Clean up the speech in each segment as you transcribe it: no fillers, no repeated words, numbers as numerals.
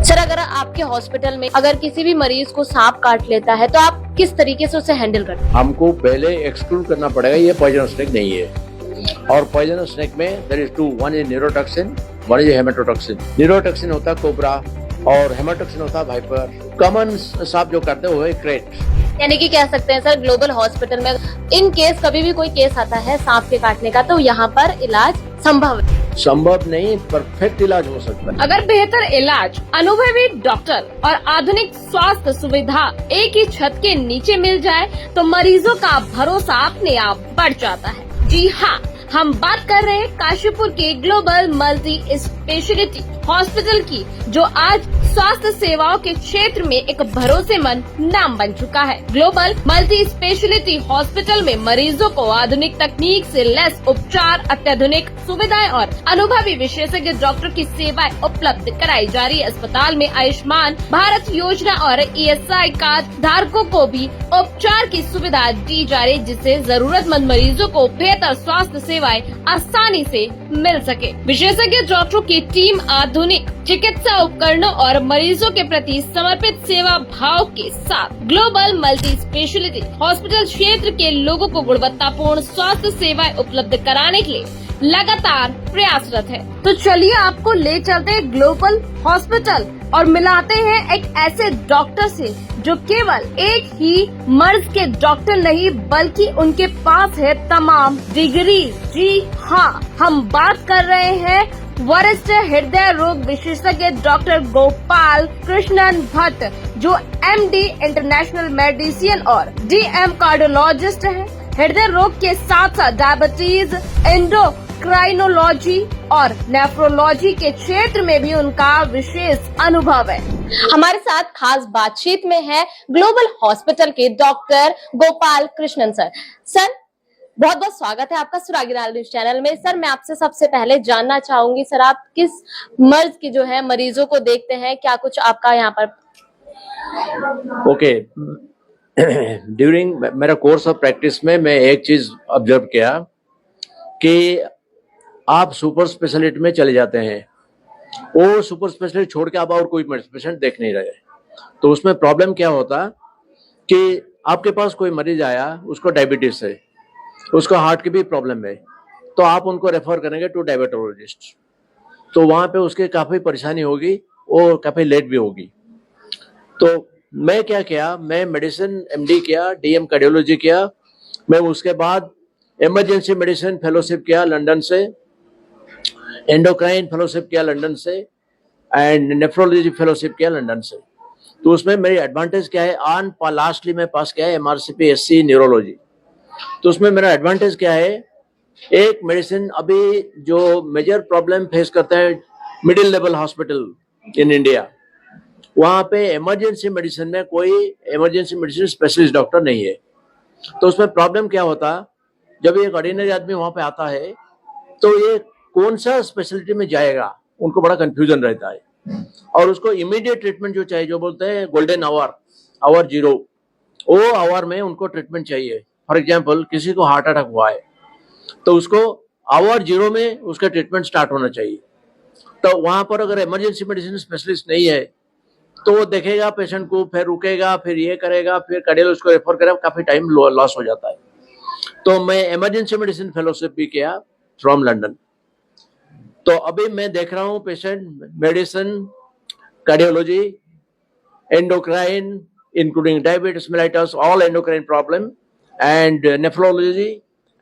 Sir, अगर आपके hospital में अगर किसी भी मरीज को सांप काट लेता है तो आप किस तरीके से उसे हैंडल करते हैं? हमको पहले एक्सक्लूड करना पड़ेगा ये पॉइजनस स्नेक नहीं है। और पॉइजनस स्नेक में there is two, one is neurotoxin, one is haematotoxin. Neurotoxin होता है कोबरा और हेमाटोक्सिन होता है वाइपर। कॉमन सांप जो करते हैं वो है क्रेट। यानी कि कह सकते हैं सर, ग्लोबल हॉस्पिटल में इन केस कभी भी कोई केस आता है सांप के काटने का तो यहाँ पर इलाज संभव है। संभव नहीं, परफेक्ट इलाज हो सकता है। अगर बेहतर इलाज, अनुभवी डॉक्टर और आधुनिक स्वास्थ्य सुविधा एक ही छत के नीचे मिल जाए तो मरीजों का भरोसा अपने आप बढ़ जाता है। जी हाँ, हम बात कर रहे हैं काशीपुर के ग्लोबल मल्टी स्पेशलिटी हॉस्पिटल की, जो आज स्वास्थ्य सेवाओं के क्षेत्र में एक भरोसेमंद नाम बन चुका है। ग्लोबल मल्टी स्पेशलिटी हॉस्पिटल में मरीजों को आधुनिक तकनीक से लैस उपचार, अत्याधुनिक सुविधाएं और अनुभवी विशेषज्ञ डॉक्टर की सेवाएं उपलब्ध कराई जा रही है। अस्पताल में आयुष्मान भारत योजना और ESI कार्ड धारकों को भी उपचार की सुविधा दी जा रही है, जिससे जरूरतमंद मरीजों को बेहतर स्वास्थ्य सेवाएं आसानी से मिल सके। विशेषज्ञ डॉक्टरों की टीम आधुनिक चिकित्सा उपकरणों और मरीजों के प्रति समर्पित सेवा भाव के साथ ग्लोबल मल्टी स्पेशलिटी हॉस्पिटल क्षेत्र के लोगों को गुणवत्तापूर्ण स्वास्थ्य सेवाएं उपलब्ध कराने के लिए लगातार प्रयासरत है। तो चलिए आपको ले चलते हैं ग्लोबल हॉस्पिटल और मिलाते हैं एक ऐसे डॉक्टर से जो केवल एक ही मर्ज के डॉक्टर नहीं बल्कि उनके पास है तमाम डिग्री। जी हाँ, हम बात कर रहे हैं वरिष्ठ हृदय रोग विशेषज्ञ डॉक्टर गोपाल कृष्णन भट्ट, जो MD इंटरनेशनल मेडिसिन और DM कार्डियोलॉजिस्ट हैं। हृदय रोग के साथ साथ डायबिटीज, एंडोक्राइनोलॉजी और नेफ्रोलॉजी के क्षेत्र में भी उनका विशेष अनुभव है। हमारे साथ खास बातचीत में है ग्लोबल हॉस्पिटल के doctor Gopal Krishnan sir. Sir, बहुत बहुत स्वागत है आपका सुरागीलाल न्यूज चैनल में। सर, मैं आपसे सबसे पहले जानना चाहूंगी, सर आप किस मर्ज के जो है मरीजों को देखते हैं, क्या कुछ आपका यहाँ पर? ओके, ड्यूरिंग मेरा कोर्स ऑफ प्रैक्टिस में मैं एक चीज ऑब्जर्व किया कि आप सुपर स्पेशलिटी में चले जाते हैं, वो सुपर स्पेशलिटी छोड़ के आप और कोई पेशेंट देख नहीं रहे। तो उसमें प्रॉब्लम क्या होता कि आपके पास कोई मरीज आया, उसको डायबिटीज है, उसको हार्ट की भी प्रॉब्लम है, तो आप उनको रेफर करेंगे टू डायबिटोलॉजिस्ट। तो वहां पे उसके काफी परेशानी होगी और काफी लेट भी होगी। तो मैं क्या किया, मैं मेडिसिन MD किया, DM कार्डियोलॉजी किया। मैं उसके बाद इमरजेंसी मेडिसिन फेलोशिप किया लंदन से, एंडोक्राइन फेलोशिप किया लंदन से, एंड नेफ्रोलॉजी फेलोशिप किया लंदन से। तो उसमें मेरी एडवांटेज क्या है, लास्टली मैं पास किया है MRCP SC न्यूरोलॉजी। तो उसमें मेरा एडवांटेज क्या है, एक मेडिसिन अभी जो मेजर प्रॉब्लम फेस करता है middle level hospital in India, वहां पे इमरजेंसी मेडिसिन में कोई इमरजेंसी मेडिसिन स्पेशलिस्ट डॉक्टर नहीं है। तो उसमें प्रॉब्लम क्या होता, जब एक ऑर्डिनरी आदमी वहां पे आता है तो ये कौन सा स्पेशलिटी में जाएगा, उनको बड़ा कंफ्यूजन रहता है। और उसको इमीडिएट ट्रीटमेंट जो चाहिए, जो बोलते हैं गोल्डन आवर 0, वो आवर में उनको ट्रीटमेंट चाहिए। फॉर एग्जाम्पल, किसी को हार्ट अटैक हुआ है तो उसको आवर 0 में उसका ट्रीटमेंट स्टार्ट होना चाहिए। तो वहां पर अगर इमरजेंसी मेडिसिन स्पेशलिस्ट नहीं है तो वो देखेगा पेशेंट को, फिर रुकेगा, फिर ये करेगा, फिर कार्डियोलॉजिस्ट को रेफर करेगा, काफी टाइम लॉस हो जाता है। तो मैं इमरजेंसी मेडिसिन फेलोशिप भी किया फ्रॉम लंदन। तो अभी मैं देख रहा हूँ patient medicine, cardiology, endocrine including diabetes mellitus, all endocrine problem, and nephrology,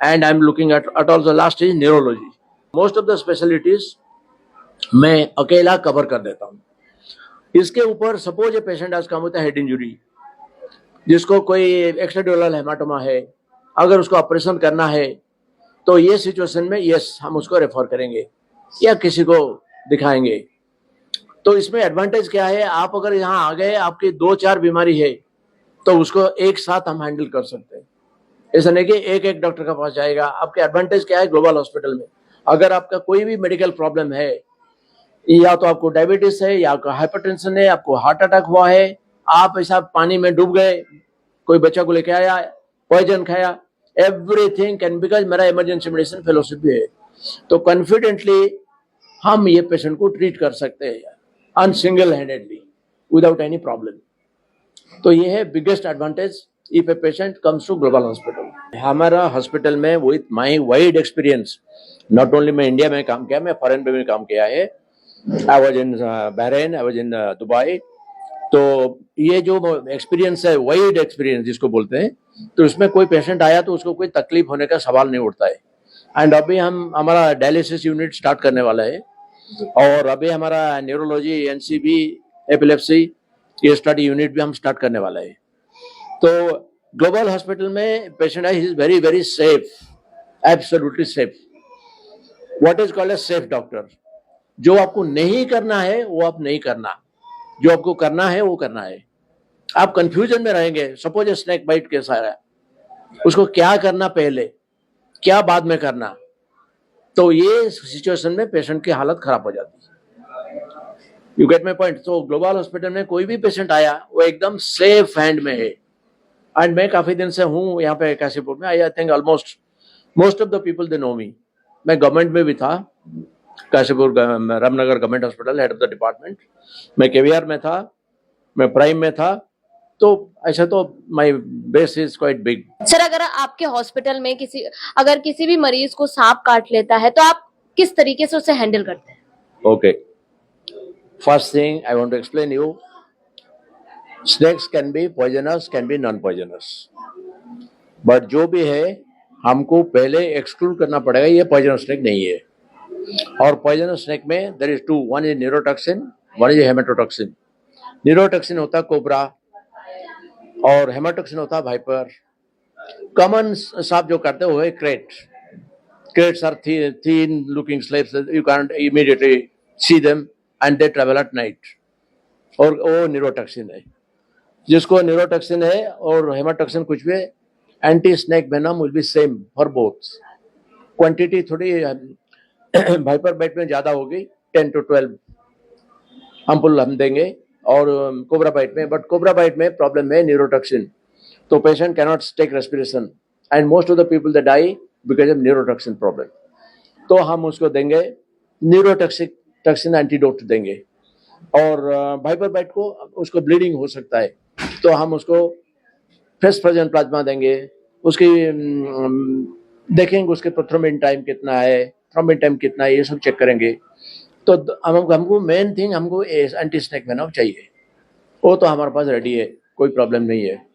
and I'm looking at all the last is neurology. Most of the specialties मैं अकेला कवर कर देता हूँ। इसके ऊपर सपोज ये पेशेंट आज काम होता है हेड इंजुरी, जिसको कोई एक्स्ट्राड्यूरल हेमाटोमा है, अगर उसको ऑपरेशन करना है तो ये सिचुएशन में यस हम उसको रेफर करेंगे या किसी को दिखाएंगे। तो इसमें एडवांटेज क्या है, आप अगर यहाँ आ गए, आपकी 2-4 बीमारी है तो उसको एक साथ हम हैंडल कर सकते हैं। ऐसा नहीं कि एक डॉक्टर के पास जाएगा। आपके एडवांटेज क्या है ग्लोबल हॉस्पिटल में, अगर आपका कोई भी मेडिकल प्रॉब्लम है, या तो आपको डायबिटीज है, या आपको हाइपरटेंशन है, आपको हार्ट अटैक हुआ है, आप ऐसा पानी में डूब गए, कोई बच्चा को लेके आया, पॉइजन खाया, एवरीथिंग कैन, बिकॉज मेरा इमरजेंसी मेडिसिन फेलोशिप भी है, तो कॉन्फिडेंटली हम ये पेशेंट को ट्रीट कर सकते हैं। and single-handedly without any problem. तो ये है biggest advantage if a patient comes to global hospital. हमारा हॉस्पिटल में with my wide experience, not only मैं इंडिया में काम किया, मैं फॉरेन में भी काम किया है। I was in Bahrain, I was in Dubai. तो ये जो एक्सपीरियंस है, वाइड एक्सपीरियंस जिसको बोलते हैं, तो उसमें कोई पेशेंट आया तो उसको कोई तकलीफ होने का सवाल नहीं उठता है। एंड अभी हम हमारा डायलिसिस यूनिट स्टार्ट करने वाला है, और अभी हमारा न्यूरोलॉजी, एनसीबी, एपिलेप्सी ये स्टडी यूनिट भी हम स्टार्ट करने वाला है। तो ग्लोबल हॉस्पिटल में पेशेंट है, is very very safe, absolutely safe. What is called a safe doctor. जो आपको नहीं करना है वो आप नहीं करना, जो आपको करना है वो करना है। आप कंफ्यूजन में रहेंगे, suppose a snake bite case आ रहा है, उसको क्या करना पहले, क्या बाद में करना, तो ये सिचुएशन में पेशेंट की हालत खराब हो जाती है। You get my point. तो ग्लोबल हॉस्पिटल में कोई भी पेशेंट आया वो एकदम सेफ हैंड में है। एंड मैं काफी दिन से हूँ यहाँ पे काशीपुर में। I think almost most of the people they know me. मैं गवर्नमेंट में भी था, Kashipur Ramnagar government hospital, head of the department. मैं केवीआर में था, मैं प्राइम में था। तो ऐसा तो my base is quite big. Sir, अगर आपके हॉस्पिटल में अगर किसी भी मरीज को सांप काट लेता है तो आप किस तरीके से उसे हैंडल करते हैं? Okay, first thing I want to explain you, snakes can be poisonous, can be non poisonous, but जो भी है हमको पहले एक्सक्लूड करना पड़ेगा ये पॉइजनस स्नेक नहीं है। और पॉइजनस स्नेक में there is two, one is neurotoxin, one is haematotoxin. Neurotoxin होता है कोबरा और हेमेटोटॉक्सिन होता है वाइपर। कॉमन सांप जो करते हैं वो है krait. Kraits are thin looking slabs, you can't immediately see them and they travel at night, और वो न्यूरोटॉक्सिन है। जिसको न्यूरोटॉक्सिन है और हेमाटॉक्सिन कुछ भी, anti snake venom will be same for both. Quantity थोड़ी वाइपर बाइट में ज्यादा होगी, 10 to 12 अम्पुल हम देंगे, और कोबरा बाइट में, बट कोबरा बाइट में प्रॉब्लम है न्यूरोटॉक्सिन, तो patient cannot take respiration and most of the people they die because of neurotoxin problem. तो हम उसको देंगे न्यूरोटॉक्सिन एंटीडोट देंगे। और वाइपर बाइट को उसको ब्लीडिंग हो सकता है, तो हम उसको फेस्प्रोजन प्लाज्मा देंगे। उसकी देखेंगे उसके थ्रोम्बिन टाइम कितना है, थ्रोम्बिन टाइम कितना है, ये सब चेक करेंगे। तो हमको मेन थिंग, हमको एंटी स्नेक वेनम चाहिए, वो तो हमारे पास रेडी है, कोई प्रॉब्लम नहीं है।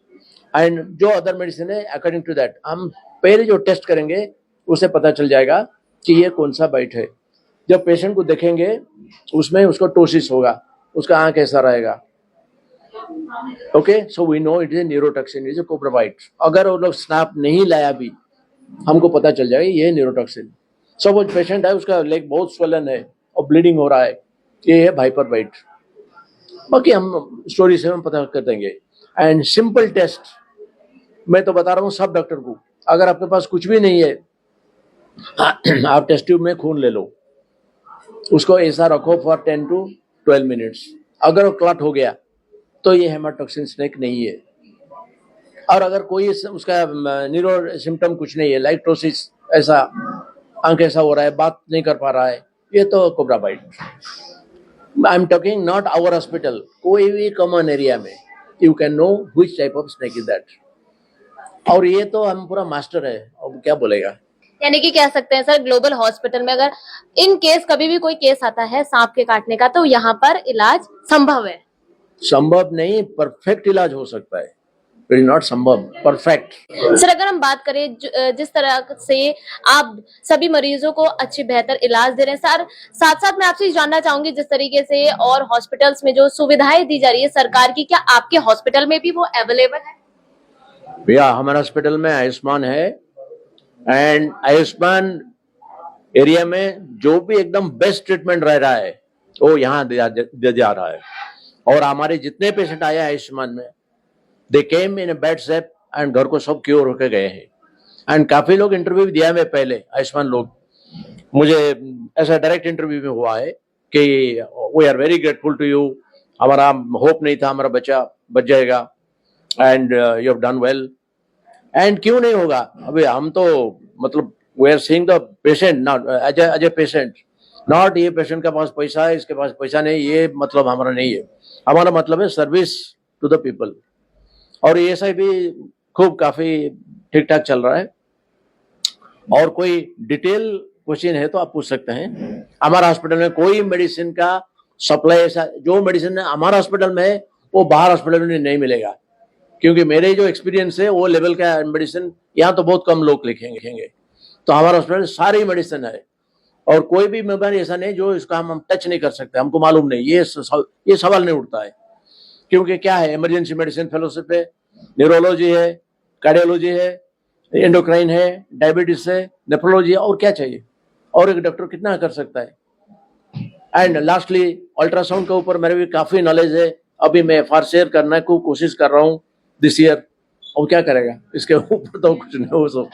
एंड जो अदर मेडिसिन है अकॉर्डिंग टू दैट, हम पहले जो टेस्ट करेंगे उससे पता चल जाएगा कि ये कौन सा बाइट है। जब पेशेंट को देखेंगे उसमें उसको टोसिस होगा, उसका आंख ऐसा रहेगा। Okay, so we know it is neurotoxin, is a cobra bite. अगर वो लोग स्नैप नहीं लाया भी, हमको पता चल जाएगा ये न्यूरोटॉक्सिन। सपोज पेशेंट है, उसका लेग बहुत स्वेलन है और ब्लीडिंग हो रहा है, ये है वाइपर बाइट। बाकी हम स्टोरी से हम पता कर देंगे। एंड सिंपल टेस्ट मैं तो बता रहा हूँ सब डॉक्टर को, अगर आपके पास कुछ भी नहीं है, आप टेस्ट ट्यूब में खून ले लो, उसको ऐसा रखो फॉर 10 to 12 मिनट्स। अगर वो क्लॉट हो गया तो ये हेमाटॉक्सिन स्नेक नहीं है। और अगर कोई उसका न्यूरो सिम्टम कुछ नहीं है, लाइक टोसिस, ऐसा आंख ऐसा हो रहा है, बात नहीं कर पा रहा है, ये तो cobra bite. I am talking not our hospital, कोई भी कॉमन एरिया में you can know which type of snake is that. और ये तो हम पूरा मास्टर है, अब क्या बोलेगा। यानी कि कह सकते हैं सर, ग्लोबल हॉस्पिटल में अगर इन केस कभी भी कोई केस आता है सांप के काटने का, तो यहाँ पर इलाज संभव है। संभव नहीं, परफेक्ट इलाज हो सकता है, इट इज नॉट संभव, परफेक्ट। सर, अगर हम बात करें जिस तरह से आप सभी मरीजों को अच्छी बेहतर इलाज दे रहे हैं सर, साथ साथ मैं आपसे जानना चाहूंगी जिस तरीके से और हॉस्पिटल्स में जो सुविधाएं दी जा रही है सरकार की, क्या आपके हॉस्पिटल में भी वो अवेलेबल है? भैया हमारे हॉस्पिटल में आयुष्मान है, एंड आयुष्मान एरिया में जो भी एकदम बेस्ट ट्रीटमेंट रह रहा है वो यहाँ दिया जा रहा है। और हमारे जितने पेशेंट आए आयुष्मान में, दे केम इन बेड सेफ एंड घर को सब क्योर होके गए हैं। एंड काफी लोग इंटरव्यू दिया है पहले, आयुष्मान लोग, मुझे ऐसा डायरेक्ट इंटरव्यू में हुआ है कि we are very grateful to you, हमारा होप नहीं था हमारा बच्चा बच जाएगा, and you have done well. And क्यों नहीं होगा, अभी हम तो मतलब we are seeing the patient not as a patient, not ये पेशेंट के पास पैसा है, इसके पास पैसा नहीं, ये मतलब हमारा नहीं है। हमारा मतलब है सर्विस टू द पीपल। और ये सब भी खूब काफी ठीक ठाक चल रहा है। और कोई डिटेल क्वेश्चन है तो आप पूछ सकते हैं। हमारा हॉस्पिटल में कोई मेडिसिन का सप्लाई ऐसा, जो मेडिसिन हमारा हॉस्पिटल में है वो बाहर हॉस्पिटल में नहीं मिलेगा, क्योंकि मेरे जो एक्सपीरियंस है वो लेवल का मेडिसिन यहाँ तो बहुत कम लोग लिखेंगे। तो हमारा हॉस्पिटल सारी मेडिसिन है, और कोई भी बीमारी ऐसा नहीं जो इसका हम टच नहीं कर सकते, हमको मालूम नहीं, ये सवाल नहीं उठता है। क्योंकि क्या है, इमरजेंसी मेडिसिन फेलोशिप है, न्यूरोलॉजी है, कार्डियोलॉजी है, एंडोक्राइन है, डायबिटीज है, नेफ्रोलॉजी है, और क्या चाहिए? और एक डॉक्टर कितना कर सकता है? एंड लास्टली अल्ट्रासाउंड के ऊपर मेरे भी काफी नॉलेज है। अभी मैं FR शेयर करने को कोशिश कर रहा हूँ दिस ईयर। और क्या करेगा, इसके ऊपर तो कुछ नहीं हो सकता।